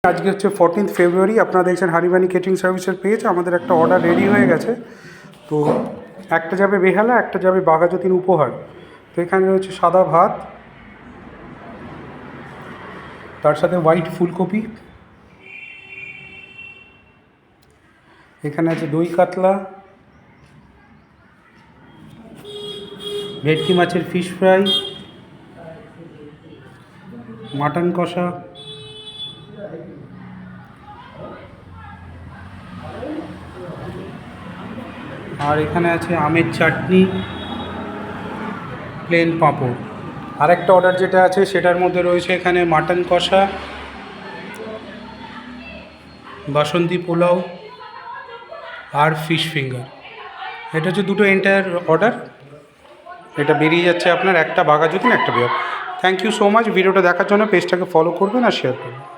আজকে হচ্ছে 14 ফেব্রুয়ারি। আপনারা দেখছেন হারিবানি কেটারিং সার্ভিসের পেজ। আমাদের একটা অর্ডার রেডি হয়ে গেছে, তো একটা যাবে বেহালা, একটা যাবে বাঘাযতীন উপহার। তো এখানে রয়েছে সাদা ভাত, তার সাথে হোয়াইট ফুলকপি, এখানে আছে দই কাতলা, ভেটকি মাছের ফিশ ফ্রাই, মাটন কষা, আর এখানে আছে আমের চাটনি, প্লেন পাঁপড়। আরেকটা অর্ডার যেটা আছে সেটার মধ্যে রয়েছে এখানে মাটন কষা, বাসন্তী পোলাও আর ফিশ ফিঙ্গার। এটা হচ্ছে দুটো এন্টায়ার অর্ডার। এটা বেরিয়ে যাচ্ছে আপনার, একটা বাঘাযতীন, একটা Bihar. Thank you so much. ভিডিওটা দেখার জন্য পেজটাকে ফলো করবেন আর শেয়ার করবেন।